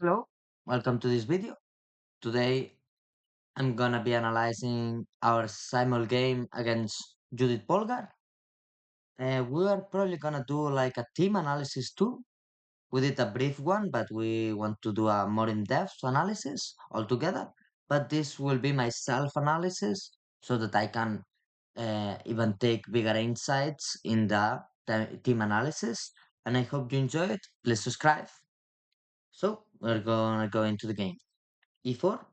Hello, welcome to this video. Today I'm gonna be analyzing our simul game against Judit Polgar. We are probably gonna do like a team analysis too. We did a brief one, but we want to do a more in-depth analysis altogether. But this will be my self-analysis so that I can even take bigger insights in the team analysis. And I hope you enjoy it. Please subscribe. So we're gonna go into the game. E4,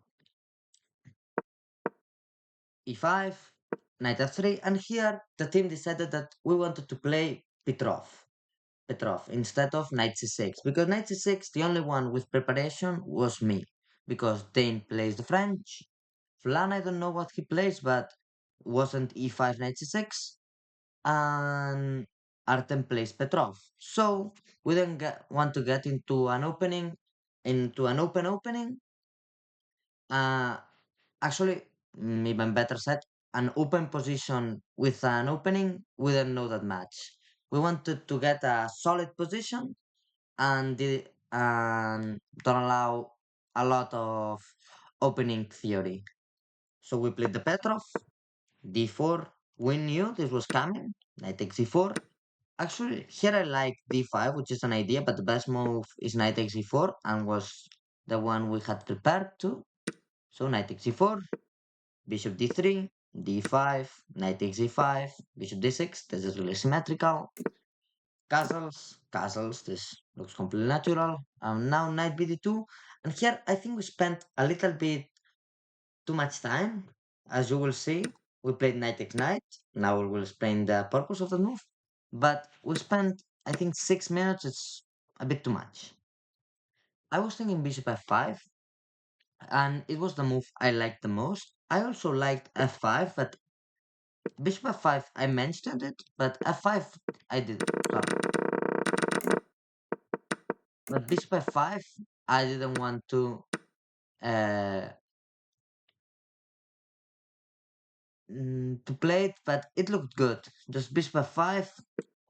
e5, knight f3, and here the team decided that we wanted to play Petrov instead of knight c6 because knight c6, the only one with preparation was me because Dane plays the French. Flan, I don't know what he plays, but wasn't e5 knight c6, and Artem plays Petrov. So we didn't want to get into an opening. Uh, Actually, even better said, an open position with an opening, we don't know that much. We wanted to get a solid position and don't allow a lot of opening theory. So we played the Petrov, d4. We knew this was coming. Knight takes d4. Actually, here I like d5, which is an idea, but the best move is knight takes d4 and was the one we had prepared to. So knight takes d4, bishop d3, d5, knight takes e5, bishop d6. This is really symmetrical. Castles. This looks completely natural. Now knight bd2. And here I think we spent a little bit too much time. As you will see, we played knight takes knight. Now we will explain the purpose of the move. But we spent, I think, 6 minutes. It's a bit too much. I was thinking bishop f5, and it was the move I liked the most. I also liked f5, but bishop f5, I mentioned it, but f5, I did. Sorry. But bishop f5, I didn't want uh, to play it, but it looked good. Just bishop f5,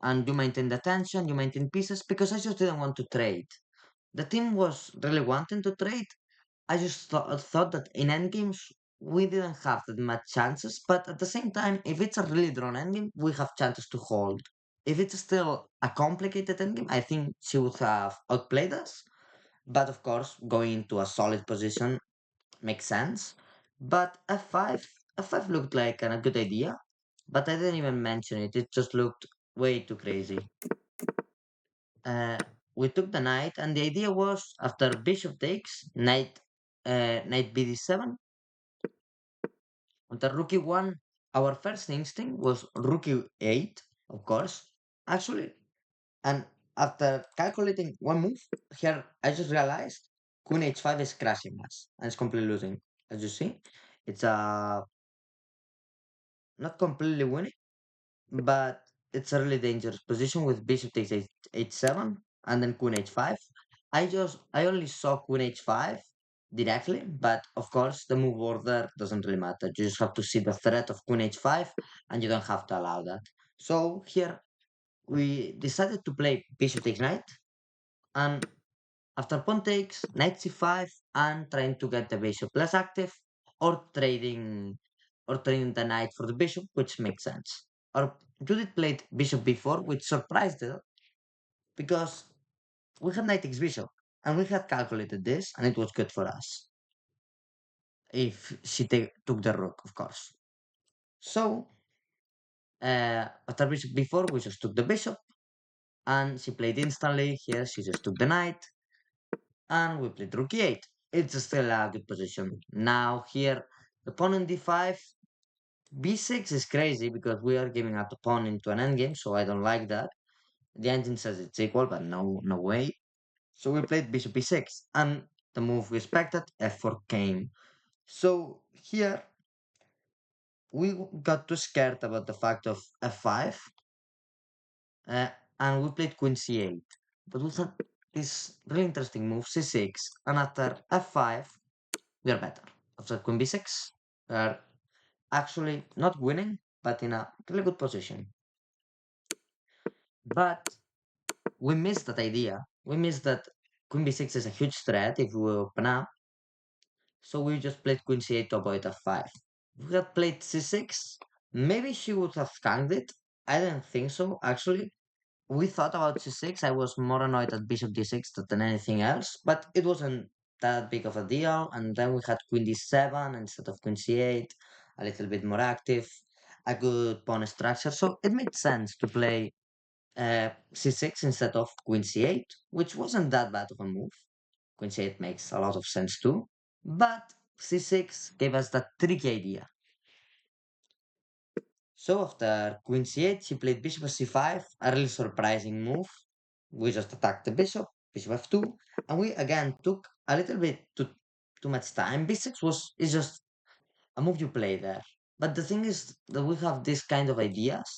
and you maintain the tension, you maintain pieces, because I just didn't want to trade. The team was really wanting to trade. I just thought that in endgames, we didn't have that much chances, but at the same time, if it's a really drawn endgame, we have chances to hold. If it's still a complicated endgame, I think she would have outplayed us. But of course, going into a solid position makes sense. But F5 looked like a good idea, but I didn't even mention it. It just looked way too crazy. Uh, we took the knight, and the idea was after bishop takes, knight bd7. On the rook e1, our first instinct was rook e8, of course. Actually, and after calculating one move, here I just realized queen h5 is crashing us and it's completely losing. As you see, it's not completely winning, but it's a really dangerous position with bishop takes h7 and then queen h5. I only saw queen h5 directly, but of course the move order doesn't really matter. You just have to see the threat of queen h5 and you don't have to allow that. So here we decided to play bishop takes knight, and after pawn takes, knight c5, and trying to get the bishop less active, or trading the knight for the bishop, which makes sense. Or Judith played bishop b4, which surprised her because we had knight takes bishop, and we had calculated this, and it was good for us if she took the rook, of course. So after bishop b4, we just took the bishop, and she played instantly. Here she just took the knight, and we played rook e8. It's still a good position. Now here, the pawn on d5, b6 is crazy because we are giving up the pawn into an endgame, so I don't like that. The engine says it's equal, but no way. So we played bishop e6, and the move we expected, f4 came. So here, we got too scared about the fact of f5, uh, and we played queen c8. But we thought this really interesting move, c6, and after f5, we are better. After queen b6, we are actually not winning, but in a really good position. But we missed that idea. We missed that queen b6 is a huge threat if we open up. So we just played queen c8 to avoid f5. If we had played c6, maybe she would have skanked it. I didn't think so, actually. We thought about c6. I was more annoyed at bishop d6 than anything else, but it wasn't that big of a deal. And then we had queen d7 instead of queen c8, a little bit more active, a good pawn structure. So it made sense to play c6 instead of queen c8, which wasn't that bad of a move. Queen c8 makes a lot of sense too, but c6 gave us that tricky idea. So after queen c8, she played bishop c5, a really surprising move. We just attacked the bishop, bishop f2, and we again took a little bit too much time. b6 is just a move you play there. But the thing is that we have this kind of ideas.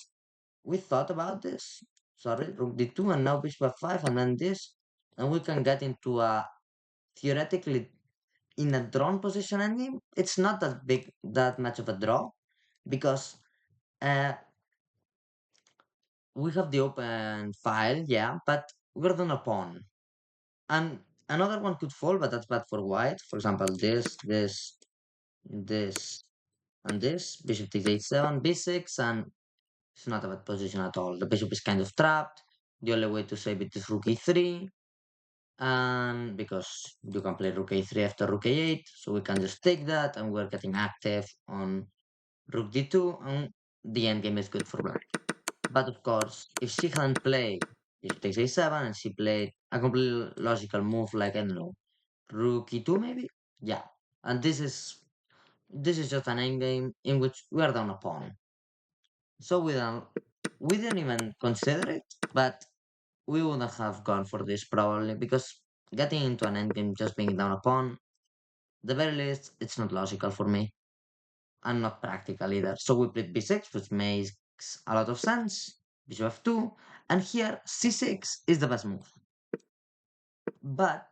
We thought about this. Sorry, rook d2 and now bishop f5 and then this, and we can get into a theoretically in a drawn position endgame. It's not that much of a draw because uh, we have the open file, yeah, but we're on a pawn. And another one could fall, but that's bad for white. For example, this, and this. Bishop takes h7, b6, and it's not a bad position at all. The bishop is kind of trapped. The only way to save it is rook e3. And because you can play rook a3 after rook a8, so we can just take that, and we're getting active on rook d2, and the endgame is good for black. But of course, if she hadn't played bishop takes a7 and she played a completely logical move like, I don't know, rook e2 maybe? Yeah. And this is just an endgame in which we are down a pawn. So we didn't even consider it, but we wouldn't have gone for this probably because getting into an endgame just being down a pawn, the very least, it's not logical for me and not practical either. So we played b6, which makes a lot of sense. Bishop f2, and here c6 is the best move. But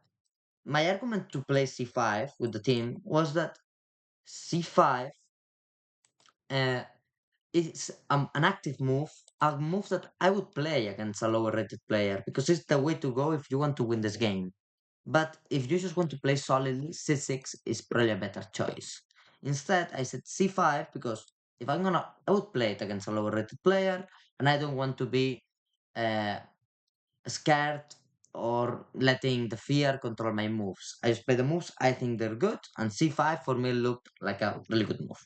my argument to play c5 with the team was that c5 uh, is an active move, a move that I would play against a lower rated player because it's the way to go if you want to win this game. But if you just want to play solidly, c6 is probably a better choice. Instead, I said c5 because if I would play it against a lower rated player, and I don't want to be uh, scared or letting the fear control my moves. I just play the moves, I think they're good, and c5 for me looked like a really good move.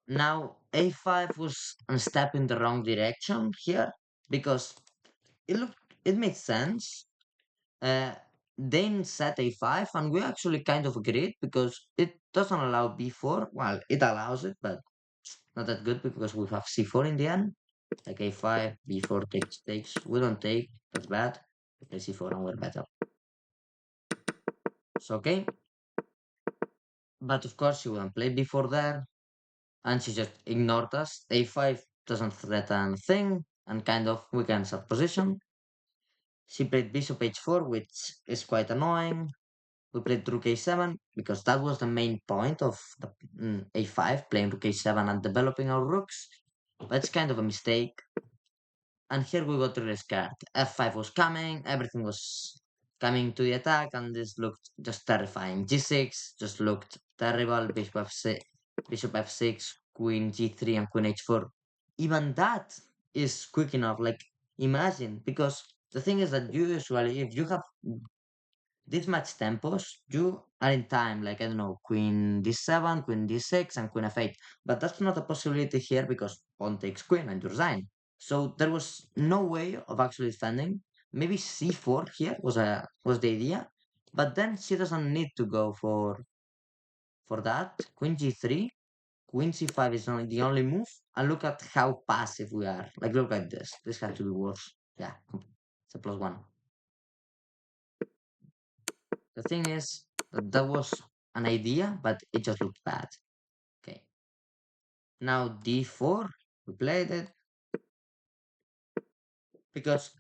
Now, a5 was a step in the wrong direction here because it made sense. Uh, then set a5, and we actually kind of agreed because it doesn't allow b4. Well, it allows it, but not that good because we have c4 in the end. Like a5, b4 takes. We don't take, that's bad. We play c4 and we're better. So, okay. But of course, she wouldn't play b4 there, and she just ignored us. a5 doesn't threaten thing, and kind of weakens our position. She played bishop h4, which is quite annoying. We played rook a7 because that was the main point of the a5, playing rook a7 and developing our rooks. But it's kind of a mistake. And here we got really scared. f5 was coming, everything was coming to the attack, and this looked just terrifying. g6 just looked terrible. Bishop f6, queen g3, and queen h4. Even that is quick enough. Like, imagine, because the thing is that usually, if you have this much tempos, you are in time, like, I don't know, queen d7, queen d6, and queen f8. But that's not a possibility here because pawn takes queen and you're resign. So there was no way of actually defending. Maybe c4 here was the idea, but then she doesn't need to go for that. Queen g3, queen c5 is only the only move, and look at how passive we are. Like, look at this. This has to be worse. Yeah, it's a +1. The thing is that that was an idea, but it just looked bad. Okay. Now d4, we played it because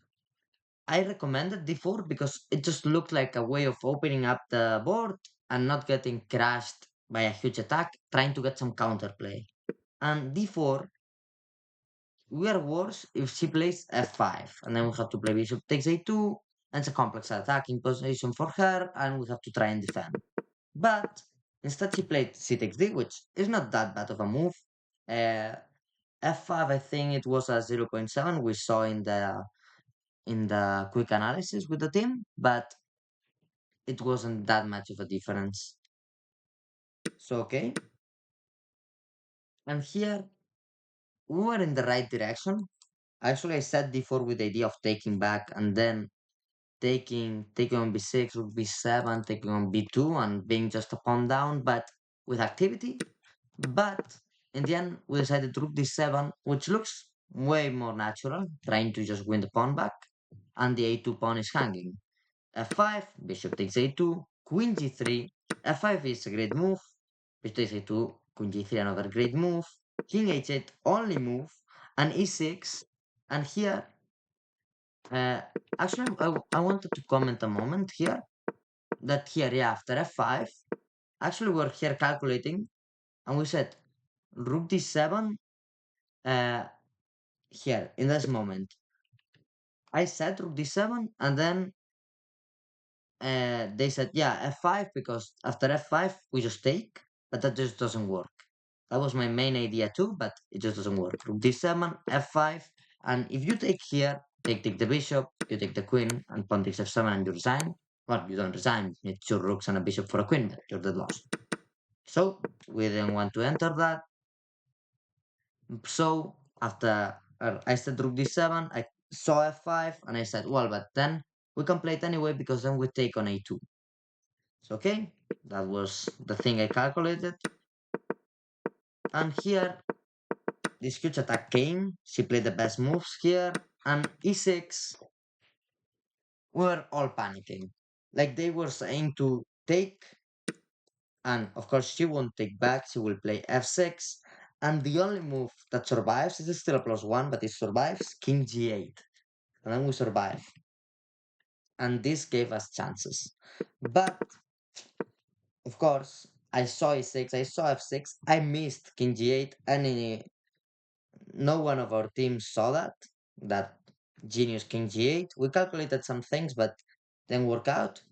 I recommended d4 because it just looked like a way of opening up the board and not getting crashed by a huge attack, trying to get some counterplay. And d4, we are worse if she plays f5, and then we have to play bishop takes a2, and it's a complex attacking position for her, and we have to try and defend. But instead, she played c takes d, which is not that bad of a move. Uh, f5, I think it was a zero point 0.7 we saw in the quick analysis with the team, but it wasn't that much of a difference. So okay, and here we were in the right direction. Actually, I said before with the idea of taking back and then taking on b6, rook b7, taking on b2, and being just a pawn down, but with activity. But in the end, we decided rook d7, which looks way more natural, trying to just win the pawn back, and the a2 pawn is hanging. f5, bishop takes a2, queen g3, f5 is a great move, bishop takes a2, queen g3 another great move, king h8 only move, and e6, and here, uh, actually I wanted to comment a moment here, that here, yeah, after f5, actually we're here calculating, and we said rook d7, uh, here, in this moment, I said rook d7, and then they said, yeah, f5, because after f5, we just take, but that just doesn't work. That was my main idea too, but it just doesn't work. Rook d7, f5, and if you take here, take the bishop, you take the queen, and pawn takes f7, and you resign. Well, you don't resign, it's two rooks and a bishop for a queen, but you're dead lost. So, we didn't want to enter that. So, after I said rook d7, I saw f5, and I said, well, but then we can play it anyway, because then we take on a2. So, okay, that was the thing I calculated. And here, this huge attack came. She played the best moves here. And e6, we were all panicking. Like they were saying to take. And of course, she won't take back. She will play f6. And the only move that survives is still a +1, but it survives king g8. And then we survive. And this gave us chances. But of course, I saw e6, I saw f6, I missed king g8, and no one of our team saw that genius king g8. We calculated some things, but didn't work out.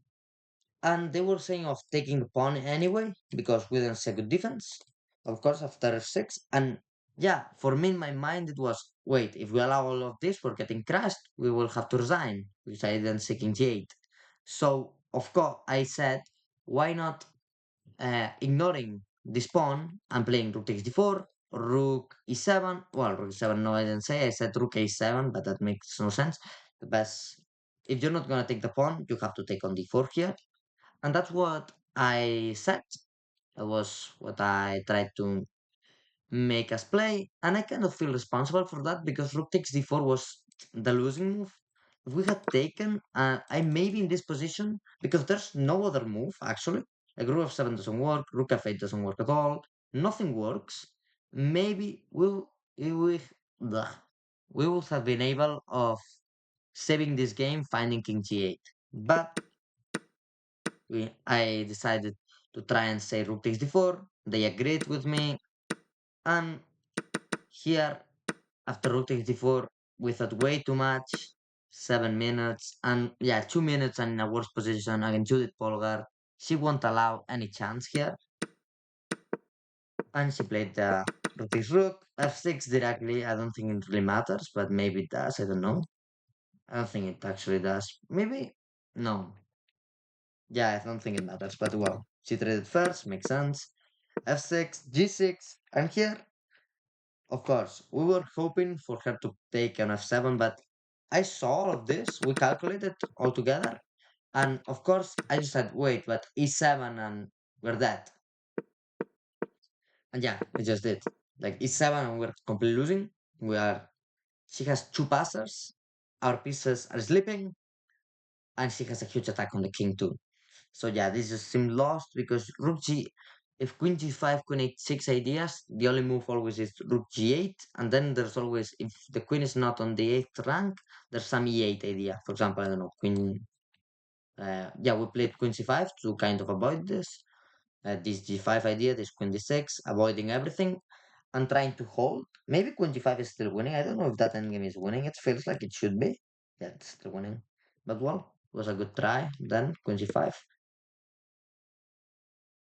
And they were saying of taking the pawn anyway, because we didn't see good defense, of course, after f6. And yeah, for me in my mind, it was, wait, if we allow all of this, we're getting crushed, we will have to resign, because I didn't see king g8. So, of course, I said, why not ignoring this pawn and playing rook takes d4, rook e7. Well, rook e7, no, I didn't say. I said rook a7, but that makes no sense. The best, if you're not going to take the pawn, you have to take on d4 here. And that's what I said. That was what I tried to make us play. And I kind of feel responsible for that because rook takes d4 was the losing move. If we had taken, I may be in this position because there's no other move actually. Like rook f7 doesn't work, rook f8 doesn't work at all, nothing works. Maybe we would have been able of saving this game finding king g8. But I decided to try and say rook takes d4. They agreed with me, and here after rook takes d4, we thought way too much. 7 minutes, and yeah, 2 minutes and in a worse position against Judit Polgar. She won't allow any chance here, and she played the rook takes rook, f6 directly. I don't think it really matters, but maybe it does. I don't know. I don't think it actually does. Maybe no. Yeah, I don't think it matters, but well, she traded first, makes sense. f6, g6, and here, of course, we were hoping for her to take an f7, but I saw all of this, we calculated all together, and of course, I just said, wait, but e7 and we're dead. And yeah, we just did. Like e7 and we're completely losing. She has two passers, our pieces are sleeping, and she has a huge attack on the king too. So yeah, this just seemed lost because rook g, if queen g5, queen h6 ideas, the only move always is rook g8, and then there's always, if the queen is not on the 8th rank, there's some e8 idea. For example, I don't know, queen, yeah, we played queen c5 to kind of avoid this g5 idea, this queen d6, avoiding everything, and trying to hold. Maybe queen g5 is still winning. I don't know if that endgame is winning. It feels like it should be. Yeah, it's still winning. But well. was a good try. Then queen g5.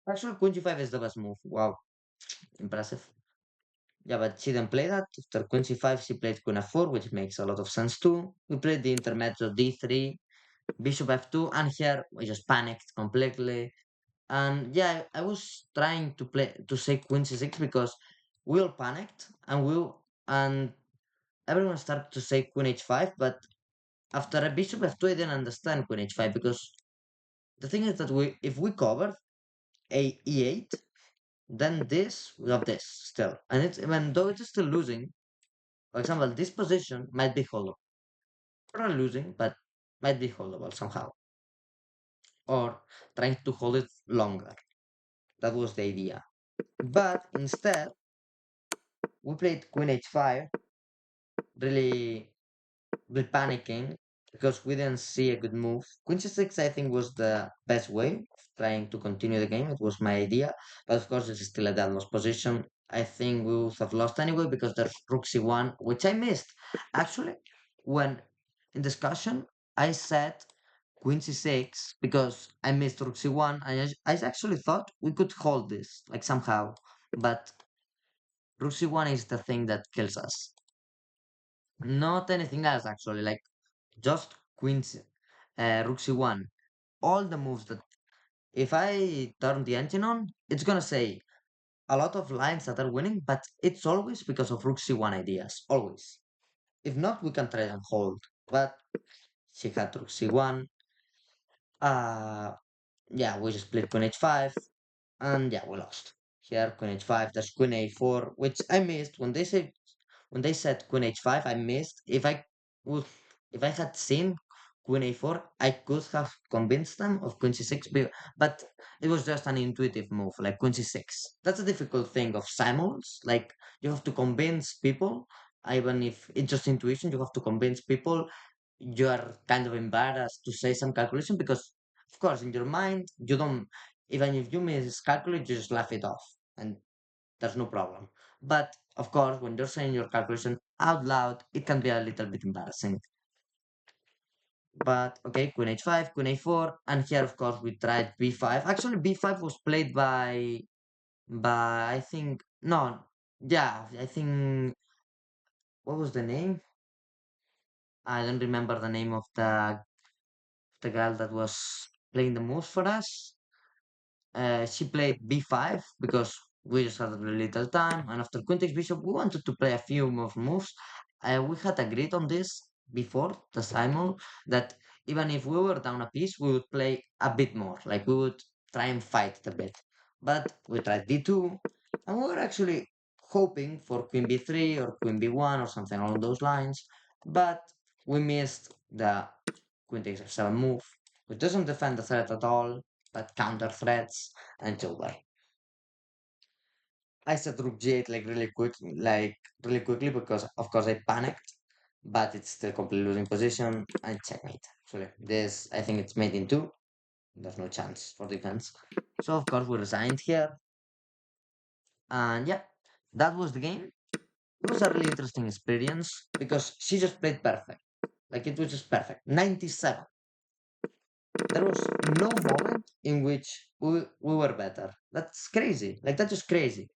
Actually, queen g5 is the best move. Wow, impressive. Yeah, but she didn't play that. After queen c5, she played queen f4, which makes a lot of sense too. We played the intermezzo d3, bishop f2, and here we just panicked completely. And yeah, I was trying to play to say queen c6 because we all panicked and everyone started to say queen h5, but after a bishop f2, I didn't understand queen h5 because the thing is that we if we cover a e8, then this we have this still, and it's even though it's still losing. For example, this position might be hollow. We're not losing, but might be holdable somehow, or trying to hold it longer. That was the idea. But instead, we played queen h5, really really panicking because we didn't see a good move. Queen c6, I think, was the best way of trying to continue the game. It was my idea, but of course, it's still a dead loss position. I think we would have lost anyway because there's rook c1, which I missed. Actually, when in discussion, I said queen c6 because I missed rook c1, and I actually thought we could hold this like somehow, but rook c1 is the thing that kills us. Not anything else actually. Like just rook c1. All the moves that if I turn the engine on, it's gonna say a lot of lines that are winning, but it's always because of rook c1 ideas. Always. If not, we can try and hold. But she had rook c1. Uh yeah, we just played queen h5, and yeah, we lost. Here, queen h5, there's queen a4, which I missed when they said queen h5. I missed. Would, if I had seen queen a4, I could have convinced them of queen c6, but it was just an intuitive move, like queen c6. That's a difficult thing of simults. Like you have to convince people, even if it's just intuition. You have to convince people. You are kind of embarrassed to say some calculation because, of course, in your mind, you don't. Even if you miscalculate, you just laugh it off, and there's no problem. But of course, when you're saying your calculation out loud, it can be a little bit embarrassing. But okay, queen h5, queen a4, and here of course we tried b5. Actually, b5 was played by I think no, yeah, I think what was the name? I don't remember the name of the girl that was playing the moves for us. She played b5 because we just had very little time, and after queen takes bishop, we wanted to play a few more moves. We had agreed on this before the simul that even if we were down a piece, we would play a bit more. Like we would try and fight a bit. But we tried d2, and we were actually hoping for queen b3 or queen b1 or something along those lines. But we missed the queen takes f7 move, which doesn't defend the threat at all but counter threats and over. I said rook g8 like really quickly because of course I panicked, but it's still completely losing position and checkmate. Actually, this I think it's made in two. There's no chance for defense. So of course we resigned here, and yeah, that was the game. It was a really interesting experience because she just played perfect. Like it was just perfect. 97. There was no moment in which we were better. That's crazy. Like that's just crazy.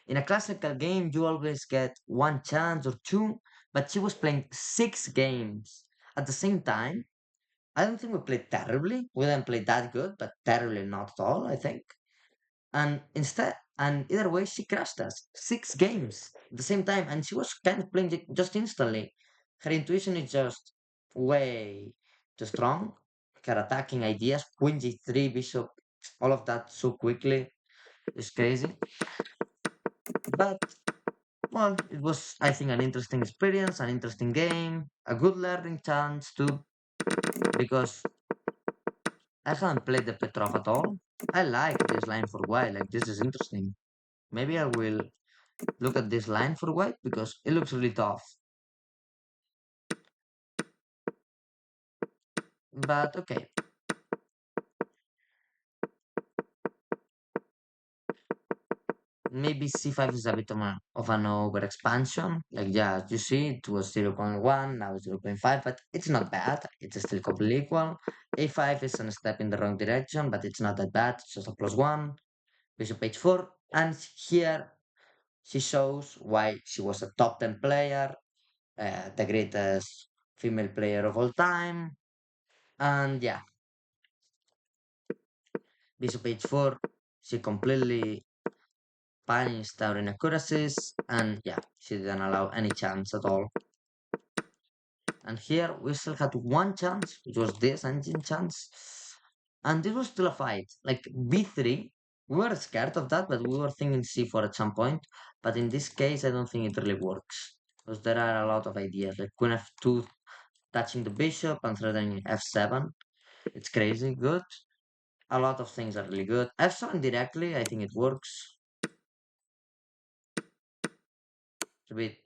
In a classical game, you always get one chance or two, but she was playing six games at the same time. I don't think we played terribly. We didn't play that good, but terribly not at all, I think. And either way, she crushed us. Six games at the same time, and she was kind of playing just instantly. Her intuition is just way too strong. Her attacking ideas, queen g3, bishop, all of that so quickly is crazy. But well, it was, I think, an interesting experience, an interesting game, a good learning chance too, because I haven't played the Petrov at all. I like this line for white, like this is interesting. Maybe I will look at this line for white because it looks really tough. But okay, maybe C5 is a bit of an over expansion. Like, yeah, as you see, it was 0.1, now it's 0.5, but it's not bad. It's still completely equal. A5 is a step in the wrong direction, but it's not that bad. It's just a +1. Bishop H4. And here she shows why she was a top 10 player, the greatest female player of all time. And yeah, Bishop H4, she completely punished our inaccuracies, and yeah, she didn't allow any chance at all. And here we still had one chance, which was this engine chance. And this was still a fight. Like B3, we were scared of that, but we were thinking C4 at some point. But in this case, I don't think it really works. Because there are a lot of ideas, like Queen F2 touching the bishop and threatening F7. It's crazy good. A lot of things are really good. F7 directly, I think it works. It's a bit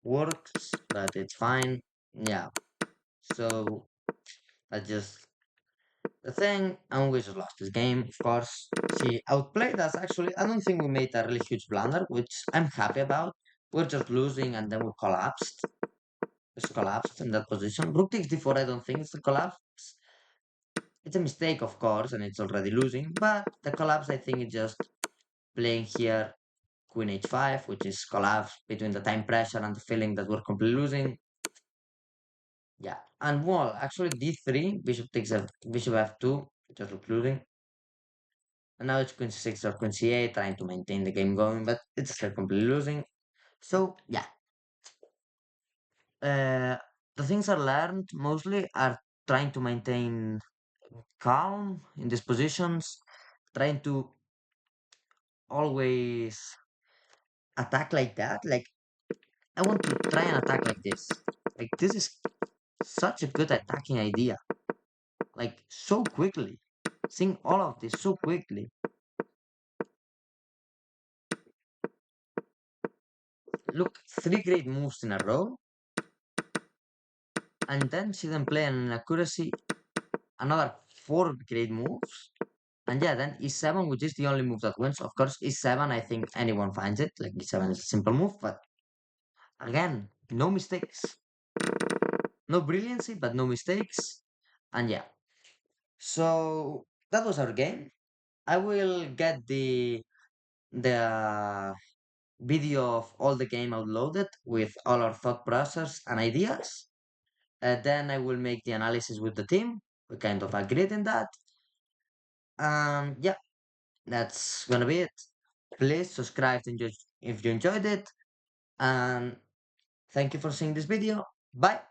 works, but it's fine. Yeah. So that's just the thing, and we just lost this game, of course. She outplayed us, actually. I don't think we made a really huge blunder, which I'm happy about. We're just losing, and then we collapsed. Just collapsed in that position. Rook takes d4, I don't think it's a collapse. It's a mistake, of course, and it's already losing, but the collapse, I think, is just playing here Queen h5, which is collapse between the time pressure and the feeling that we're completely losing. Yeah, and well, actually d3, bishop takes f, bishop f2, just losing. And now it's queen c6 or queen c8, trying to maintain the game going, but it's still completely losing. So yeah, uh, the things I learned mostly are trying to maintain calm in these positions, trying to always attack like that. Like I want to try and attack like this. Like this is such a good attacking idea. Like so quickly, seeing all of this so quickly. Look, three great moves in a row, and then she then play an accuracy another four great moves. And yeah, then e7, which is the only move that wins. Of course, e7, I think anyone finds it. Like e7 is a simple move, but again, no mistakes. No brilliancy, but no mistakes. And yeah, so that was our game. I will get the video of all the game uploaded with all our thought process and ideas. Then I will make the analysis with the team. We kind of agreed in that. Yeah, that's gonna be it. Please subscribe if you enjoyed it. And thank you for seeing this video. Bye.